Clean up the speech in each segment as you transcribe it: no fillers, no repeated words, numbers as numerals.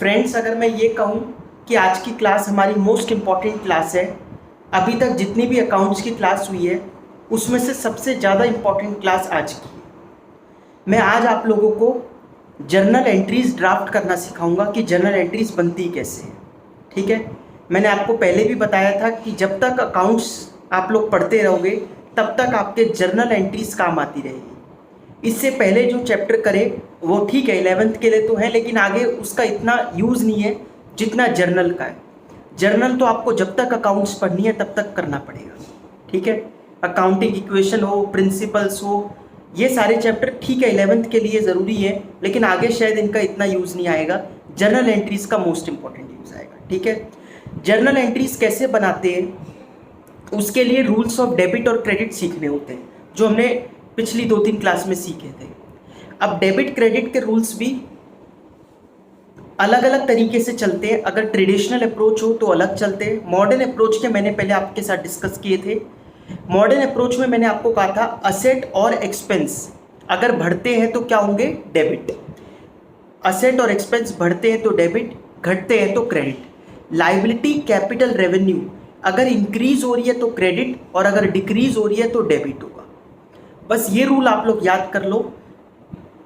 Friends, अगर मैं ये कहूँ कि आज की क्लास हमारी मोस्ट इम्पॉर्टेंट क्लास है, अभी तक जितनी भी अकाउंट्स की क्लास हुई है उसमें से सबसे ज़्यादा इम्पॉर्टेंट क्लास आज की है। मैं आज आप लोगों को जर्नल एंट्रीज ड्राफ्ट करना सिखाऊंगा कि जर्नल एंट्रीज बनती कैसे है। ठीक है, मैंने आपको पहले भी बताया था कि जब तक अकाउंट्स आप लोग पढ़ते रहोगे तब तक आपके जर्नल एंट्रीज काम आती रहेगी। इससे पहले जो चैप्टर करे वो ठीक है, 11th के लिए तो है, लेकिन आगे उसका इतना यूज़ नहीं है जितना जर्नल का है। जर्नल तो आपको जब तक अकाउंट्स पढ़नी है तब तक करना पड़ेगा। ठीक है, अकाउंटिंग इक्वेशन हो, प्रिंसिपल्स हो, ये सारे चैप्टर ठीक है 11th के लिए ज़रूरी है, लेकिन आगे शायद इनका इतना यूज़ नहीं आएगा। जर्नल एंट्रीज़ का मोस्ट इंपॉर्टेंट यूज़ आएगा। ठीक है, जर्नल एंट्रीज़ कैसे बनाते हैं उसके लिए रूल्स ऑफ डेबिट और क्रेडिट सीखने होते हैं, जो हमने पिछली 2-3 क्लास में सीखे थे। अब डेबिट क्रेडिट के रूल्स भी अलग अलग तरीके से चलते हैं। अगर ट्रेडिशनल अप्रोच हो तो अलग चलते हैं। मॉडर्न अप्रोच के मैंने पहले आपके साथ डिस्कस किए थे। मॉडर्न अप्रोच में मैंने आपको कहा था असेट और एक्सपेंस अगर बढ़ते हैं तो क्या होंगे, डेबिट। असेट और एक्सपेंस बढ़ते हैं तो डेबिट, घटते हैं तो क्रेडिट। लायबिलिटी, कैपिटल, रेवेन्यू अगर इंक्रीज हो रही है तो क्रेडिट, और अगर डिक्रीज हो रही है तो डेबिट होगा। बस ये रूल आप लोग याद कर लो,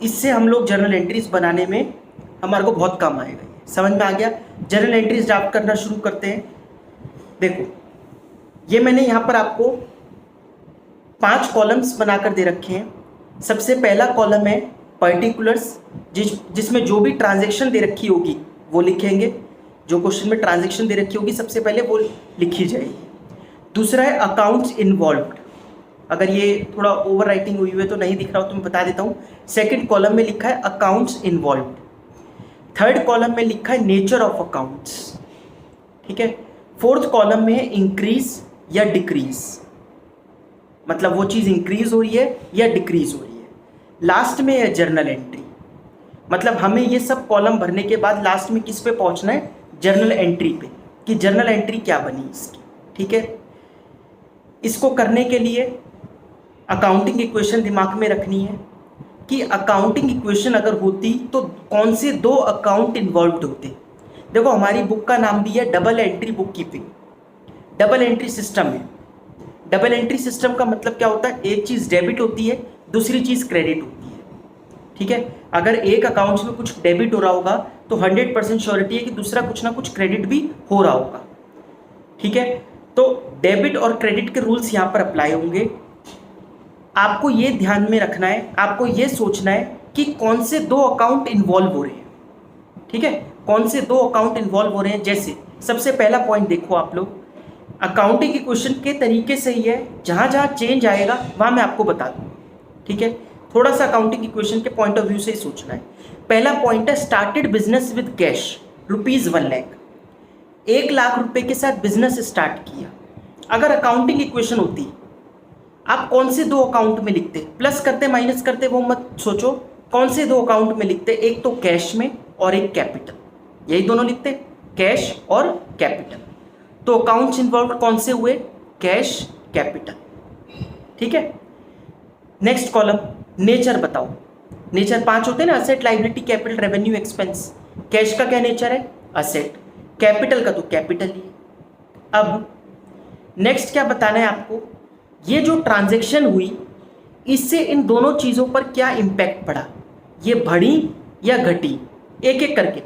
इससे हम लोग जर्नल एंट्रीज बनाने में हमारे को बहुत काम आएगा। समझ में आ गया? जर्नल एंट्रीज ड्राफ्ट करना शुरू करते हैं। देखो, ये मैंने यहाँ पर आपको 5 कॉलम्स बनाकर दे रखे हैं। सबसे पहला कॉलम है पर्टिकुलर्स, जिसमें जो भी ट्रांजैक्शन दे रखी होगी वो लिखेंगे। जो क्वेश्चन में ट्रांजैक्शन दे रखी होगी सबसे पहले वो लिखी जाएगी। दूसरा है अकाउंट्स इन्वॉल्व्ड। अगर ये थोड़ा ओवर राइटिंग हुई है तो नहीं दिख रहा हो तो मैं बता देता हूँ। सेकंड कॉलम में लिखा है अकाउंट्स इन्वॉल्व्ड। थर्ड कॉलम में लिखा है नेचर ऑफ अकाउंट्स। ठीक है, फोर्थ कॉलम में है इंक्रीज या डिक्रीज, मतलब वो चीज़ इंक्रीज हो रही है या डिक्रीज हो रही है। लास्ट में है जर्नल एंट्री, मतलब हमें ये सब कॉलम भरने के बाद लास्ट में किस पे पहुंचना है, जर्नल एंट्री पे, कि जर्नल एंट्री क्या बनी इसकी। ठीक है, इसको करने के लिए अकाउंटिंग इक्वेशन दिमाग में रखनी है कि अकाउंटिंग इक्वेशन अगर होती तो कौन से 2 अकाउंट इन्वॉल्व्ड होते। देखो, हमारी बुक का नाम भी है double entry book keeping. Double entry system है। डबल एंट्री सिस्टम का मतलब क्या होता है, एक चीज़ डेबिट होती है, दूसरी चीज़ क्रेडिट होती है। ठीक है, अगर एक अकाउंट्स में कुछ डेबिट हो रहा होगा तो 100% श्योरिटी है कि दूसरा कुछ ना कुछ क्रेडिट भी हो रहा होगा। ठीक है, तो डेबिट और क्रेडिट के रूल्स यहाँ पर अप्लाई होंगे। आपको ये ध्यान में रखना है, आपको ये सोचना है कि कौन से 2 अकाउंट इन्वॉल्व हो रहे हैं। ठीक है, कौन से 2 अकाउंट इन्वॉल्व हो रहे हैं। जैसे सबसे पहला पॉइंट देखो आप लोग, अकाउंटिंग इक्वेशन के तरीके से ही है, जहाँ जहाँ चेंज आएगा वहाँ मैं आपको बता दूँगा। ठीक है, थोड़ा सा अकाउंटिंग इक्वेशन के पॉइंट ऑफ व्यू से ही सोचना है। पहला पॉइंट है started business with cash ₹1 lakh. 1 lakh रुपए के साथ बिजनेस स्टार्ट किया। अगर अकाउंटिंग इक्वेशन होती, आप कौन से 2 अकाउंट में लिखते, प्लस करते माइनस करते वो मत सोचो, कौन से 2 अकाउंट में लिखते, एक तो कैश में और एक कैपिटल, यही दोनों लिखते, कैश और कैपिटल। तो अकाउंट्स इन्वॉल्व कौन से हुए, कैश, कैपिटल। ठीक है, नेक्स्ट कॉलम नेचर बताओ। नेचर 5 होते हैं ना, asset, liability, capital, revenue, expense. Cash का क्या नेचर है, असेट। कैपिटल का तो कैपिटल ही। अब नेक्स्ट क्या बताना है आपको, ये जो ट्रांजैक्शन हुई इससे इन दोनों चीज़ों पर क्या इम्पैक्ट पड़ा, ये बढ़ी या घटी, एक एक करके।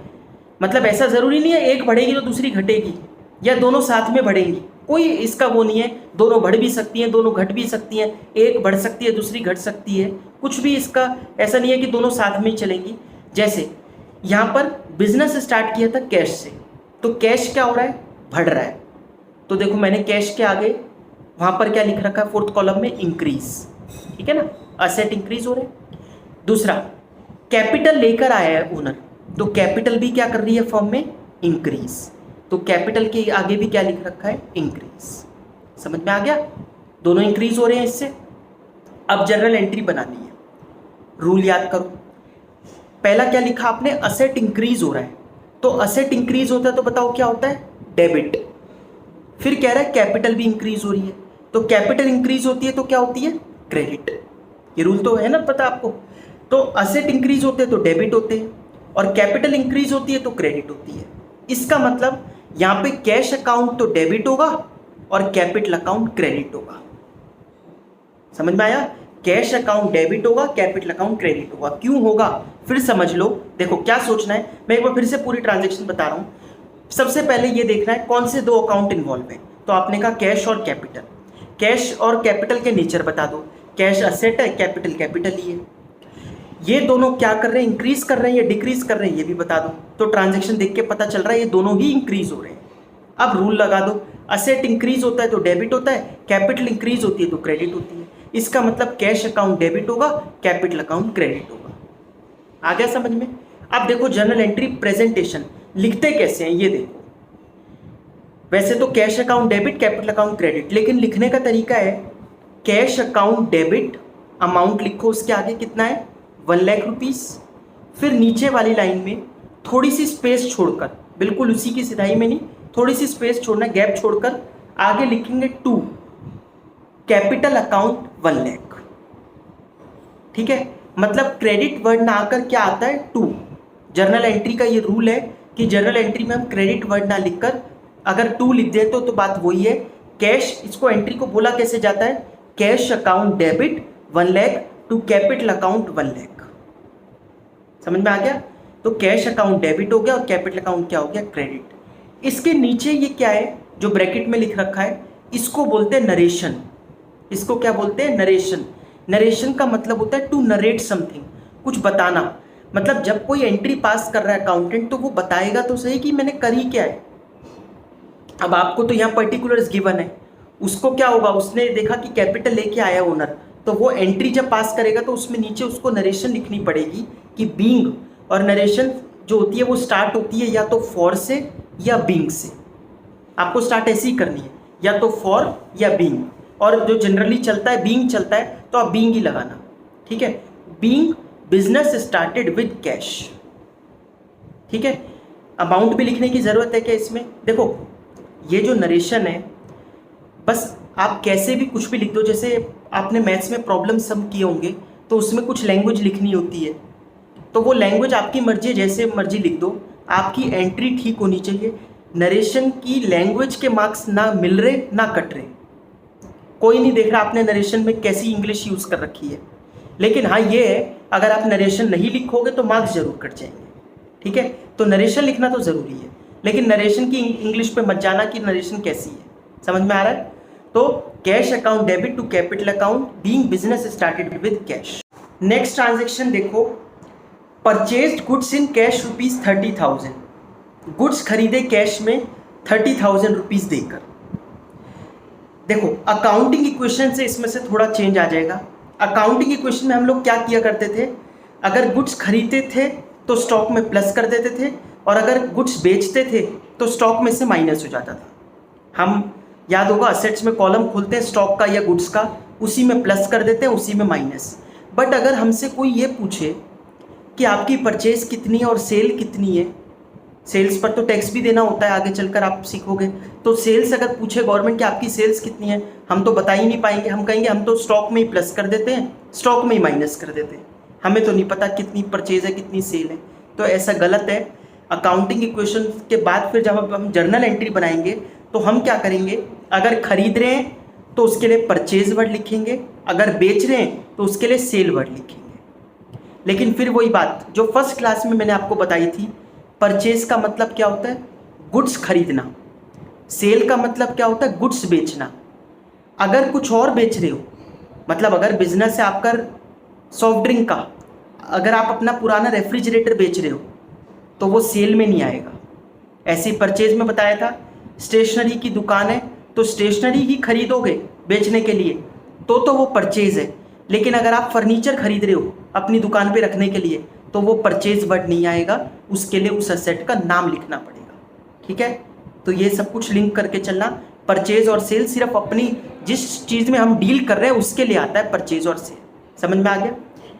मतलब ऐसा ज़रूरी नहीं है एक बढ़ेगी तो दूसरी घटेगी या दोनों साथ में बढ़ेंगी, कोई इसका वो नहीं है। दोनों बढ़ भी सकती हैं, दोनों घट भी सकती हैं, एक बढ़ सकती है दूसरी घट सकती है, कुछ भी इसका ऐसा नहीं है कि दोनों साथ में ही चलेंगी। जैसे यहाँ पर बिजनेस स्टार्ट किया था कैश से, तो कैश क्या हो रहा है, बढ़ रहा है। तो देखो मैंने कैश के आगे वहाँ पर क्या लिख रखा है, 4th कॉलम में इंक्रीज। ठीक है ना, असेट इंक्रीज हो रहे हैं। दूसरा, कैपिटल लेकर आया है ओनर, तो कैपिटल भी क्या कर रही है फर्म में, इंक्रीज। तो कैपिटल के आगे भी क्या लिख रखा है, इंक्रीज। समझ में आ गया, दोनों इंक्रीज हो रहे हैं इससे। अब जर्नल एंट्री बनानी है, रूल याद करो। पहला क्या लिखा आपने, असेट इंक्रीज हो रहा है, तो असेट इंक्रीज होता है तो बताओ क्या होता है, डेबिट। फिर कह रहा है कैपिटल भी इंक्रीज हो रही है, तो कैपिटल इंक्रीज होती है तो क्या होती है, क्रेडिट। ये रूल तो है ना पता आपको। तो असेट इंक्रीज होते हैं तो डेबिट होते हैं, और कैपिटल इंक्रीज होती है तो क्रेडिट होती है। इसका मतलब यहाँ पे कैश अकाउंट तो डेबिट होगा और कैपिटल अकाउंट क्रेडिट होगा। समझ में आया? कैश अकाउंट डेबिट होगा, कैपिटल अकाउंट क्रेडिट होगा। क्यों होगा फिर समझ लो। देखो क्या सोचना है, मैं एक बार फिर से पूरी ट्रांजैक्शन बता रहा हूँ। सबसे पहले ये देखना है कौन से दो अकाउंट इन्वॉल्व है। तो आपने कहा कैश और कैपिटल। कैश और कैपिटल के नेचर बता दो। कैश असेट है, कैपिटल कैपिटल ही है। ये दोनों क्या कर रहे हैं, इंक्रीज कर रहे हैं या डिक्रीज कर रहे हैं, ये भी बता दो। तो ट्रांजैक्शन देख के पता चल रहा है ये दोनों ही इंक्रीज हो रहे हैं। अब रूल लगा दो, असेट इंक्रीज होता है तो डेबिट होता है, कैपिटल इंक्रीज होती है तो क्रेडिट होती है। इसका मतलब कैश अकाउंट डेबिट होगा, कैपिटल अकाउंट क्रेडिट होगा। आ गया समझ में? अब देखो जर्नल एंट्री प्रेजेंटेशन लिखते कैसे हैं ये देखो। वैसे तो cash account debit, capital account credit, लेकिन लिखने का तरीका है कैश अकाउंट डेबिट, अमाउंट लिखो उसके आगे कितना है 1 लाख रुपीस। फिर नीचे वाली लाइन में थोड़ी सी स्पेस छोड़कर, बिल्कुल उसी की सिधाई में नहीं, थोड़ी सी स्पेस छोड़ना, गैप छोड़कर आगे लिखेंगे 2 कैपिटल अकाउंट 1 लाख। ठीक है, मतलब क्रेडिट वर्ड ना आकर क्या आता है 2। जर्नल एंट्री का ये रूल है कि जर्नल एंट्री में हम क्रेडिट वर्ड ना लिखकर अगर 2 लिख दें तो बात वही है। कैश, इसको एंट्री को बोला कैसे जाता है, cash account debit 1 lakh to capital account 1 lakh. समझ में आ गया? तो कैश अकाउंट डेबिट हो गया और कैपिटल अकाउंट क्या हो गया, क्रेडिट। इसके नीचे ये क्या है जो ब्रैकेट में लिख रखा है, इसको बोलते हैं नरेशन। इसको क्या बोलते हैं, नरेशन। नरेशन का मतलब होता है टू नरेट समथिंग, कुछ बताना। मतलब जब कोई एंट्री पास कर रहा है अकाउंटेंट तो वो बताएगा तो सही कि मैंने करी क्या है। अब आपको तो यहाँ पर्टिकुलर्स गिवन है, उसको क्या होगा, उसने देखा कि कैपिटल लेके आया ओनर, तो वो एंट्री जब पास करेगा तो उसमें नीचे उसको नरेशन लिखनी पड़ेगी कि बीइंग। और नरेशन जो होती है वो स्टार्ट होती है या तो फॉर से या बीइंग से। आपको स्टार्ट ऐसी ही करनी है, या तो फॉर या बीइंग। और जो जनरली चलता है बीइंग चलता है तो आप बीइंग ही लगाना। ठीक है, being business started with cash. ठीक है, अमाउंट भी लिखने की ज़रूरत है क्या इसमें? देखो ये जो नरेशन है, बस आप कैसे भी कुछ भी लिख दो। जैसे आपने मैथ्स में प्रॉब्लम सम किए होंगे तो उसमें कुछ लैंग्वेज लिखनी होती है, तो वो लैंग्वेज आपकी मर्जी, जैसे मर्जी लिख दो, आपकी एंट्री ठीक होनी चाहिए। नरेशन की लैंग्वेज के मार्क्स ना मिल रहे ना कट रहे, कोई नहीं देख रहा आपने नरेशन में कैसी इंग्लिश यूज़ कर रखी है। लेकिन हाँ ये है, अगर आप नरेशन नहीं लिखोगे तो मार्क्स जरूर कट जाएंगे। ठीक है, तो नरेशन लिखना तो ज़रूरी है, लेकिन नरेशन की इंग्लिश पे मत जाना कि नरेशन कैसी है। समझ में आ रहा है? तो cash account debit to capital account being business started with cash. Next transaction देखो, purchased goods in cash rupees 30,000। Goods खरीदे कैश में 30,000 रुपीज़ देकर। देखो अकाउंटिंग इक्वेशन से इसमें से थोड़ा चेंज आ जाएगा। अकाउंटिंग इक्वेशन में हम लोग क्या किया करते थे, अगर गुड्स खरीदते थे तो स्टॉक में प्लस कर देते थे, और अगर गुड्स बेचते थे तो स्टॉक में से माइनस हो जाता था। हम याद होगा असेट्स में कॉलम खोलते हैं स्टॉक का या गुड्स का, उसी में प्लस कर देते हैं, उसी में माइनस। बट अगर हमसे कोई ये पूछे कि आपकी परचेज कितनी है और सेल कितनी है, सेल्स पर तो टैक्स भी देना होता है, आगे चलकर आप सीखोगे। तो सेल्स अगर पूछे गवर्नमेंट कि आपकी सेल्स कितनी है, हम तो बता ही नहीं पाएंगे। हम कहेंगे हम तो स्टॉक में ही प्लस कर देते हैं, स्टॉक में ही माइनस कर देते हैं, हमें तो नहीं पता कितनी परचेज है कितनी सेल है। तो ऐसा गलत है। अकाउंटिंग इक्वेशन के बाद फिर जब हम जर्नल एंट्री बनाएंगे तो हम क्या करेंगे, अगर खरीद रहे हैं तो उसके लिए परचेज वर्ड लिखेंगे, अगर बेच रहे हैं तो उसके लिए सेल वर्ड लिखेंगे। लेकिन फिर वही बात जो फर्स्ट क्लास में मैंने आपको बताई थी, परचेज का मतलब क्या होता है, गुड्स खरीदना। सेल का मतलब क्या होता है, गुड्स बेचना। अगर कुछ और बेच रहे हो, मतलब अगर बिजनेस है आपका सॉफ्ट ड्रिंक का, अगर आप अपना पुराना रेफ्रिजरेटर बेच रहे हो तो वो सेल में नहीं आएगा। ऐसे परचेज में बताया था, स्टेशनरी की दुकान है तो स्टेशनरी ही खरीदोगे बेचने के लिए तो वो परचेज है। लेकिन अगर आप फर्नीचर खरीद रहे हो अपनी दुकान पे रखने के लिए तो वो परचेज वर्ड नहीं आएगा, उसके लिए उस असेट का नाम लिखना पड़ेगा। ठीक है, तो ये सब कुछ लिंक करके चलना। परचेज और सेल सिर्फ अपनी जिस चीज़ में हम डील कर रहे हैं उसके लिए आता है परचेज और सेल। समझ में आ गया?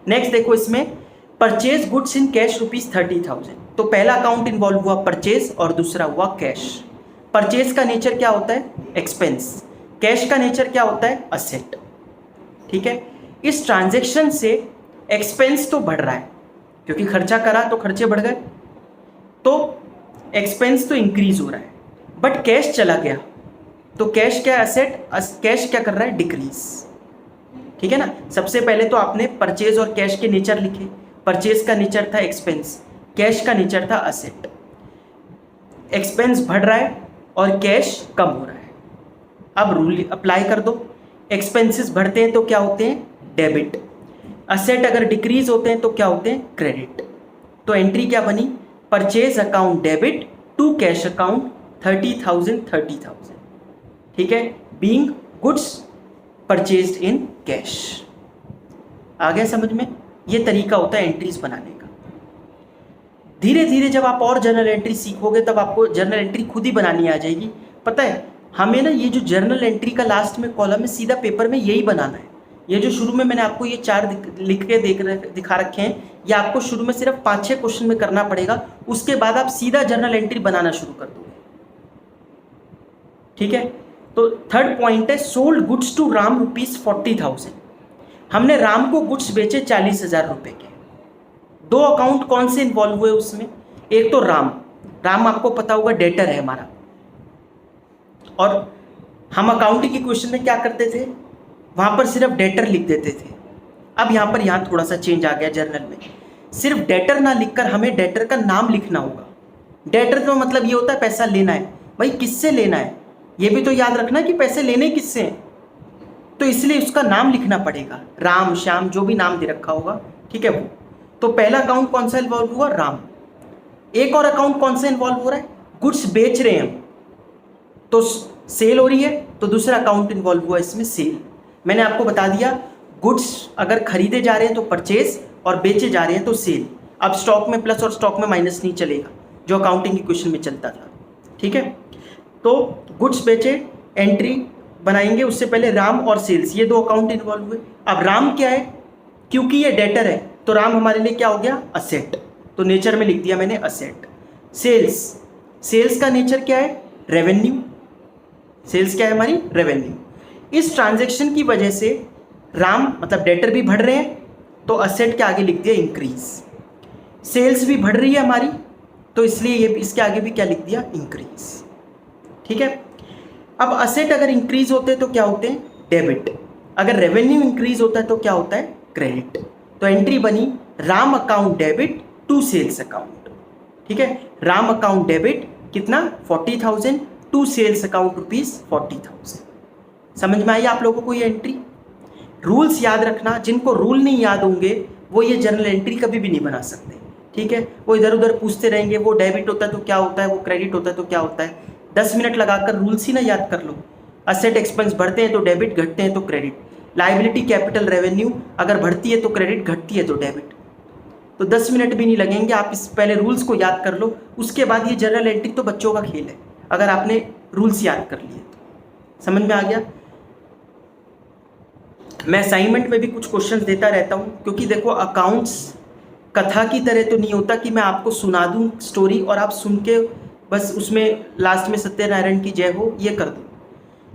नेक्स्ट देखो, इसमें purchase goods in cash rupees 30,000। तो पहला अकाउंट इन्वॉल्व हुआ परचेज और दूसरा हुआ कैश। परचेज का नेचर क्या होता है, एक्सपेंस। कैश का नेचर क्या होता है, असेट। ठीक है, इस ट्रांजैक्शन से एक्सपेंस तो बढ़ रहा है क्योंकि खर्चा करा तो खर्चे बढ़ गए, तो एक्सपेंस तो इंक्रीज हो रहा है, बट कैश चला गया तो कैश क्या एसेट, कैश क्या कर रहा है, डिक्रीज। ठीक है ना। सबसे पहले तो आपने परचेज और कैश के नेचर लिखे। परचेज का नेचर था एक्सपेंस, कैश का नेचर था असेट। एक्सपेंस बढ़ रहा है और कैश कम हो रहा है। अब रूल अप्लाई कर दो। एक्सपेंसेस बढ़ते हैं तो क्या होते हैं, डेबिट। असेट अगर डिक्रीज होते हैं तो क्या होते हैं, क्रेडिट। तो एंट्री क्या बनी, purchase account debit to cash account 30,000। ठीक है, being goods purchased in cash. आ गया समझ में। ये तरीका होता है एंट्रीज बनाने का। धीरे धीरे जब आप और जर्नल एंट्री सीखोगे तब आपको जर्नल एंट्री खुद ही बनानी आ जाएगी। पता है हमें ना, ये जो जर्नल एंट्री का लास्ट में कॉलम है सीधा पेपर में यही बनाना है। ये जो शुरू में मैंने आपको ये 4 लिख के दिखा रखे हैं, ये आपको शुरू में सिर्फ 5-6 क्वेश्चन में करना पड़ेगा। उसके बाद आप सीधा जर्नल एंट्री बनाना शुरू कर दोगे। ठीक है। तो थर्ड पॉइंट है, सोल्ड गुड्स टू राम ₹40,000। हमने राम को गुड्स बेचे 40,000 रुपए के। 2 अकाउंट कौन से इन्वॉल्व हुए उसमें, एक तो राम आपको पता होगा डेटर है हमारा, और हम अकाउंटिंग की क्वेश्चन में क्या करते थे, वहां पर सिर्फ डेटर लिख देते थे। अब यहाँ थोड़ा सा चेंज आ गया जर्नल में, सिर्फ डेटर ना लिखकर हमें डेटर का नाम लिखना होगा। डेटर का मतलब ये होता है पैसा लेना है। भाई किससे लेना है, ये भी तो याद रखना कि पैसे लेने किससे हैं, तो इसलिए उसका नाम लिखना पड़ेगा। राम, श्याम, जो भी नाम दे रखा होगा, ठीक है वो। तो पहला अकाउंट कौन सा इन्वॉल्व हुआ, राम। एक और अकाउंट कौन सा इन्वॉल्व हो रहा है, गुड्स बेच रहे हैं हम, तो सेल हो रही है, तो दूसरा अकाउंट इन्वॉल्व हुआ इसमें, सेल। मैंने आपको बता दिया गुड्स अगर खरीदे जा रहे हैं तो परचेज और बेचे जा रहे हैं तो सेल। अब स्टॉक में प्लस और स्टॉक में माइनस नहीं चलेगा, जो अकाउंटिंग की क्वेश्चन में चलता था। ठीक है। तो गुड्स बेचे, एंट्री बनाएंगे, उससे पहले राम और सेल्स, ये 2 अकाउंट इन्वॉल्व हुए। अब राम क्या है, क्योंकि ये डेटर है तो राम हमारे लिए क्या हो गया, असेट, तो नेचर में लिख दिया मैंने असेट। सेल्स का नेचर क्या है, रेवेन्यू। सेल्स क्या है हमारी, रेवेन्यू। इस ट्रांजैक्शन की वजह से राम मतलब डेटर भी बढ़ रहे हैं, तो असेट के आगे लिख दिया इंक्रीज। सेल्स भी बढ़ रही है हमारी, तो इसलिए ये इसके आगे भी क्या लिख दिया, इंक्रीज। ठीक है। अब असेट अगर इंक्रीज होते हैं तो क्या होते हैं, डेबिट। अगर रेवेन्यू इंक्रीज होता है तो क्या होता है, क्रेडिट। तो एंट्री बनी Ram account debit to sales account. ठीक है, राम अकाउंट डेबिट कितना, 40,000 टू सेल्स अकाउंट ₹40,000। समझ में आई आप लोगों को ये एंट्री। रूल्स याद रखना, जिनको रूल नहीं याद होंगे वो ये जर्नल एंट्री कभी भी नहीं बना सकते। ठीक है, वो इधर उधर पूछते रहेंगे, वो डेबिट होता है तो क्या होता है, वो क्रेडिट होता है तो क्या होता है। 10 मिनट लगाकर रूल्स ही ना याद कर लो। असेट एक्सपेंस बढ़ते हैं तो डेबिट, घटते हैं तो क्रेडिट। लायबिलिटी कैपिटल रेवेन्यू अगर बढ़ती है तो क्रेडिट, घटती है तो डेबिट। तो 10 मिनट भी नहीं लगेंगे, आप इस पहले रूल्स को याद कर लो, उसके बाद ये जर्नल एंट्री तो बच्चों का खेल है, अगर आपने रूल्स याद कर लिए तो। समझ में आ गया। मैं असाइनमेंट में भी कुछ क्वेश्चंस देता रहता हूँ, क्योंकि देखो अकाउंट्स कथा की तरह तो नहीं होता कि मैं आपको सुना दूँ स्टोरी और आप सुन के बस उसमें लास्ट में सत्यनारायण की जय हो ये कर दूँ।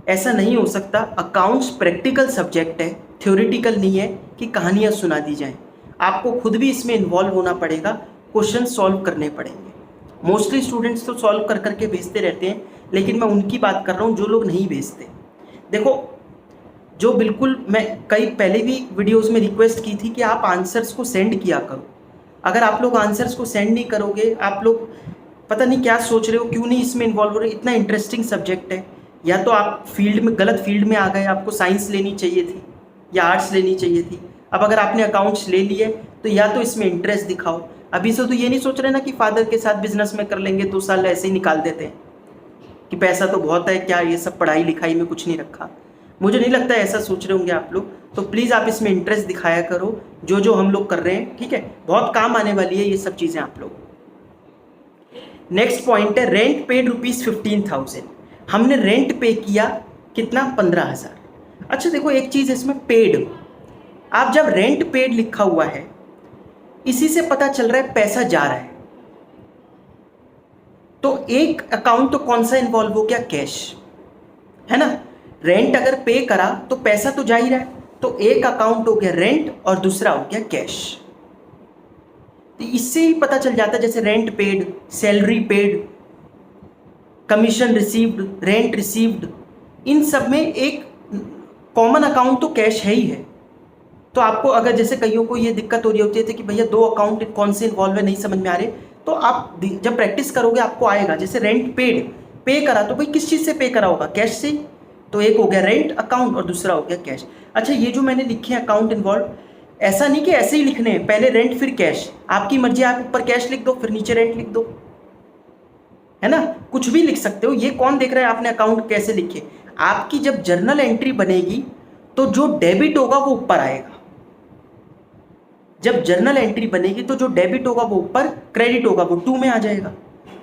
ऐसा नहीं हो सकता। अकाउंट्स प्रैक्टिकल सब्जेक्ट है, थ्योरेटिकल नहीं है कि कहानियाँ सुना दी जाएं। आपको खुद भी इसमें इन्वॉल्व होना पड़ेगा, क्वेश्चन सॉल्व करने पड़ेंगे। मोस्टली स्टूडेंट्स तो सॉल्व कर करके भेजते रहते हैं, लेकिन मैं उनकी बात कर रहा हूँ जो लोग नहीं भेजते। देखो, जो बिल्कुल मैं कई पहले भी वीडियोस में रिक्वेस्ट की थी कि आप आंसर्स को सेंड किया करो। अगर आप लोग आंसर्स को सेंड नहीं करोगे, आप लोग पता नहीं क्या सोच रहे हो, क्यों नहीं इसमें इन्वॉल्व हो रहे। इतना इंटरेस्टिंग सब्जेक्ट है। या तो आप फील्ड में गलत फील्ड में आ गए, आपको साइंस लेनी चाहिए थी या आर्ट्स लेनी चाहिए थी। अब अगर आपने अकाउंट्स ले लिए तो या तो इसमें इंटरेस्ट दिखाओ। अभी से तो ये नहीं सोच रहे ना कि फादर के साथ बिजनेस में कर लेंगे, 2 साल ऐसे ही निकाल देते हैं कि पैसा तो बहुत है, क्या ये सब पढ़ाई लिखाई में कुछ नहीं रखा। मुझे नहीं लगता ऐसा सोच रहे होंगे आप लोग। तो प्लीज़ आप इसमें इंटरेस्ट दिखाया करो, जो हम लोग कर रहे हैं। ठीक है, बहुत काम आने वाली है ये सब चीज़ें आप लोग। नेक्स्ट पॉइंट है, रेंट पेड ₹15,000। हमने रेंट पे किया कितना, 15,000। अच्छा देखो एक चीज़ इसमें, पेड, आप जब रेंट पेड लिखा हुआ है इसी से पता चल रहा है पैसा जा रहा है। तो एक अकाउंट तो कौन सा इन्वॉल्व हो गया, कैश, है ना। रेंट अगर पे करा तो पैसा तो जा ही रहा है, तो एक अकाउंट हो गया रेंट और दूसरा हो गया कैश। तो इससे ही पता चल जाता है, जैसे rent paid, salary paid, commission received, rent received, इन सब में एक कॉमन अकाउंट तो कैश है ही है। तो आपको अगर जैसे कईयों को ये दिक्कत हो रही होती है कि भैया दो अकाउंट कौन से इन्वॉल्व है, नहीं समझ में आ रहे, तो आप जब प्रैक्टिस करोगे आपको आएगा। जैसे रेंट पेड, पे करा तो भाई किस चीज़ से पे करा होगा, कैश से। तो एक हो गया रेंट अकाउंट और दूसरा हो गया कैश। अच्छा, ये जो मैंने लिखे हैं अकाउंट इन्वॉल्व, ऐसा नहीं कि ऐसे ही लिखने हैं, पहले रेंट फिर कैश, आपकी मर्जी, आप ऊपर कैश लिख दो फिर नीचे रेंट लिख दो, है ना, कुछ भी लिख सकते हो। ये कौन देख रहा है आपने अकाउंट कैसे लिखे। आपकी जब जर्नल एंट्री बनेगी तो जो डेबिट होगा वो ऊपर आएगा। जब जर्नल एंट्री बनेगी तो जो डेबिट होगा वो ऊपर, क्रेडिट होगा वो 2 में आ जाएगा।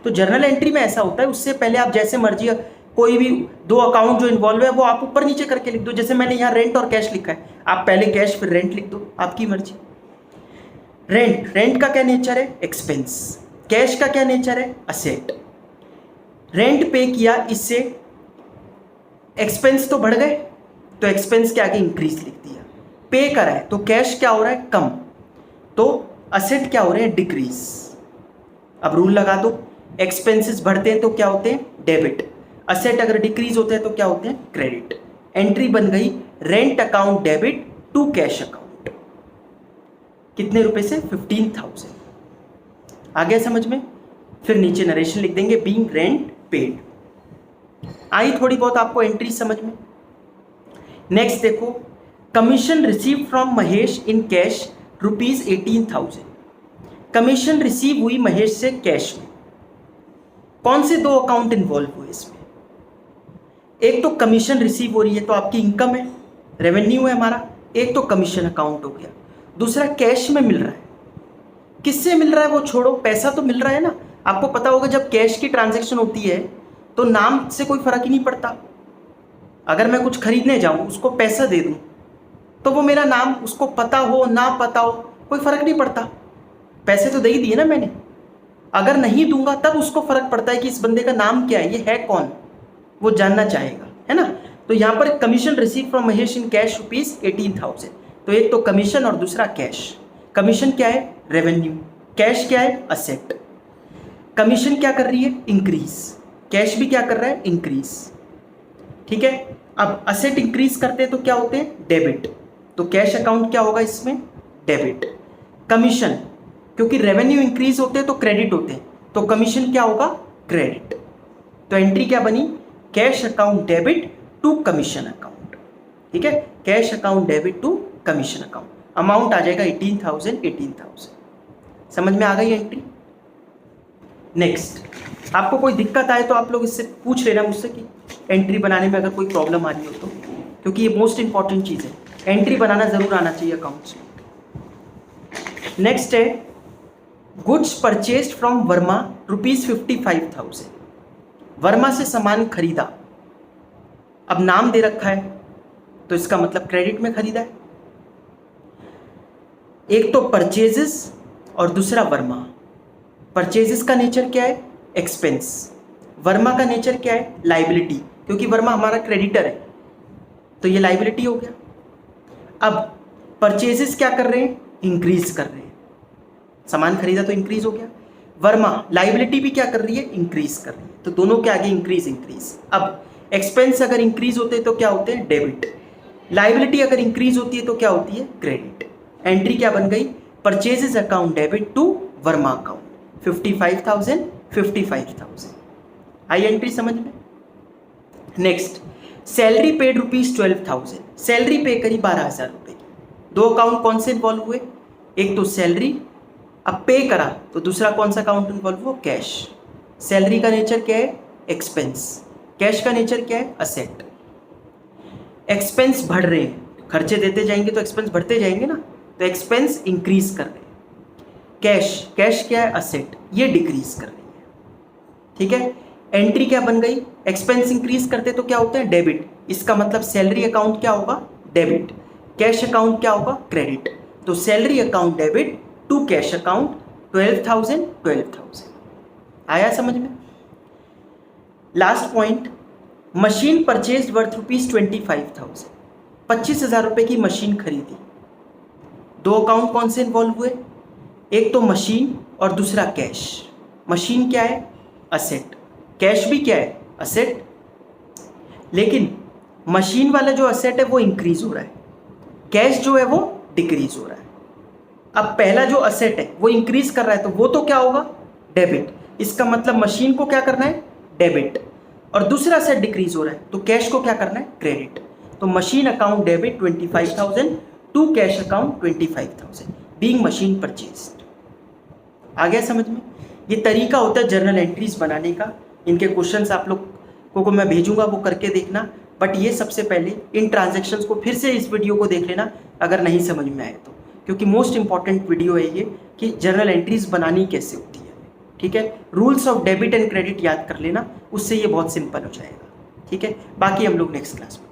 तो जर्नल एंट्री में ऐसा होता है, उससे पहले आप जैसे मर्जी कोई भी दो अकाउंट जो इन्वॉल्व है वो आप ऊपर नीचे करके लिख दो। जैसे मैंने यहाँ रेंट और कैश लिखा है, आप पहले कैश फिर रेंट लिख दो, आपकी मर्जी। रेंट का क्या नेचर है, एक्सपेंस। कैश का क्या नेचर है, असेट। रेंट पे किया, इससे एक्सपेंस तो बढ़ गए, तो एक्सपेंस के आगे इंक्रीज लिख दिया। पे करा है तो कैश क्या हो रहा है, कम, तो असेट क्या हो रहे हैं, डिक्रीज। अब रूल लगा दो, एक्सपेंसेस बढ़ते हैं तो क्या होते हैं, डेबिट। असेट अगर डिक्रीज होते हैं तो क्या होते हैं, क्रेडिट। एंट्री बन गई rent account debit to cash account. कितने रुपए से, 15,000। आ गया समझ में। फिर नीचे नरेशन लिख देंगे, बीइंग रेंट पेड। आई थोड़ी बहुत आपको एंट्री समझ में। नेक्स्ट देखो, commission receive from Mahesh in cash ₹18,000। Commission receive हुई महेश से कैश में। कौन से दो अकाउंट इन्वॉल्व हुए इसमें, एक तो कमीशन रिसीव हो रही है तो आपकी इनकम है, रेवेन्यू है हमारा, एक तो कमीशन अकाउंट हो गया, दूसरा कैश में मिल रहा है। किससे मिल रहा है वो छोड़ो, पैसा तो मिल रहा है ना। आपको पता होगा जब कैश की ट्रांजैक्शन होती है तो नाम से कोई फर्क ही नहीं पड़ता। अगर मैं कुछ खरीदने जाऊं, उसको पैसा दे दूं, तो वो मेरा नाम, उसको पता हो ना पता हो कोई फर्क नहीं पड़ता, पैसे तो दे ही दिए ना मैंने। अगर नहीं दूंगा तब उसको फर्क पड़ता है कि इस बंदे का नाम क्या है, ये है कौन, वो जानना चाहेगा, है ना। तो यहाँ पर commission receive from Mahesh in cash ₹18,000। तो एक तो कमीशन और दूसरा कैश। कमीशन क्या है, रेवेन्यू। कैश क्या है, असेट। कमीशन क्या कर रही है, इंक्रीज। कैश भी क्या कर रहा है, इंक्रीज। ठीक है। अब असेट इंक्रीज करते हैं तो क्या होते हैं, डेबिट। तो कैश अकाउंट क्या होगा इसमें, डेबिट। कमीशन, क्योंकि रेवेन्यू इंक्रीज होते हैं तो क्रेडिट होते हैं, तो कमीशन क्या होगा, क्रेडिट। तो एंट्री क्या बनी, cash account debit to commission account. ठीक है, cash account debit to commission account. Amount आ जाएगा 18,000। समझ में आ गई एंट्री। नेक्स्ट, आपको कोई दिक्कत आए तो आप लोग इससे पूछ लेना मुझसे कि एंट्री बनाने में अगर कोई प्रॉब्लम आ रही हो तो, क्योंकि ये मोस्ट इंपॉर्टेंट चीज़ है, एंट्री बनाना ज़रूर आना चाहिए अकाउंट्स में। नेक्स्ट है, goods purchased from Verma ₹55,000। Verma से सामान खरीदा। अब नाम दे रखा है तो इसका मतलब क्रेडिट में खरीदा है। एक तो परचेजेस और दूसरा वर्मा। परचेजेस का नेचर क्या है, एक्सपेंस। वर्मा का नेचर क्या है, लाइबिलिटी, क्योंकि वर्मा हमारा क्रेडिटर है तो ये लाइबिलिटी हो गया। अब परचेजेस क्या कर रहे हैं, इंक्रीज कर रहे हैं। सामान खरीदा तो इंक्रीज हो गया। वर्मा लाइबिलिटी भी क्या कर रही है, इंक्रीज कर रही है, तो दोनों के आगे इंक्रीज इंक्रीज। अब एक्सपेंस अगर इंक्रीज होते हैं तो क्या होते हैं, डेबिट। लाइबिलिटी अगर इंक्रीज होती है तो क्या होती है, क्रेडिट। एंट्री क्या बन गई, purchases account debit to Verma account. 55,000। आई एंट्री समझ में। Next, salary paid ₹12,000। सैलरी पे करी 12,000 रुपये की। दो अकाउंट कौन से इन्वॉल्व हुए, एक तो सैलरी, अब पे करा तो दूसरा कौन सा अकाउंट इन्वॉल्व हुआ, कैश। सैलरी का नेचर क्या है, एक्सपेंस। कैश का नेचर क्या है, असेट। एक्सपेंस बढ़ रहे हैं, खर्चे देते जाएंगे तो एक्सपेंस बढ़ते जाएंगे ना, तो एक्सपेंस इंक्रीज कर रहे हैं। कैश क्या है, असेट, ये डिक्रीज कर रही है। ठीक है, एंट्री क्या बन गई, एक्सपेंस इंक्रीज करते तो क्या होते हैं, डेबिट। इसका मतलब सैलरी अकाउंट क्या होगा, डेबिट। कैश अकाउंट क्या होगा, क्रेडिट। तो salary account debit to cash account 12,000। आया समझ में। Last point, machine purchased worth ₹25,000। 25,000 रुपये की मशीन खरीदी। दो अकाउंट कौन से इन्वॉल्व हुए, एक तो मशीन और दूसरा कैश। मशीन क्या है? असेट। कैश भी क्या है? असेट। लेकिन मशीन वाला जो असेट है वो इंक्रीज हो रहा है, कैश जो है वो डिक्रीज हो रहा है। अब पहला जो असेट है वो इंक्रीज कर रहा है तो वो तो क्या होगा? डेबिट। इसका मतलब मशीन को क्या करना है? डेबिट। और दूसरा असेट डिक्रीज हो रहा है तो कैश को क्या करना है? क्रेडिट। तो machine account debit 25,000 to cash account 25,000 being machine purchased. आ गया समझ में? ये तरीका होता है जर्नल एंट्रीज बनाने का। इनके क्वेश्चंस आप लोग को मैं भेजूंगा, वो करके देखना। बट ये सबसे पहले इन ट्रांजैक्शंस को फिर से इस वीडियो को देख लेना अगर नहीं समझ में आए तो, क्योंकि मोस्ट इंपॉर्टेंट वीडियो है ये कि जर्नल एंट्रीज बनानी कैसे होती है। ठीक है, rules of debit and credit याद कर लेना, उससे ये बहुत सिंपल हो जाएगा। ठीक है, बाकी हम लोग नेक्स्ट क्लास में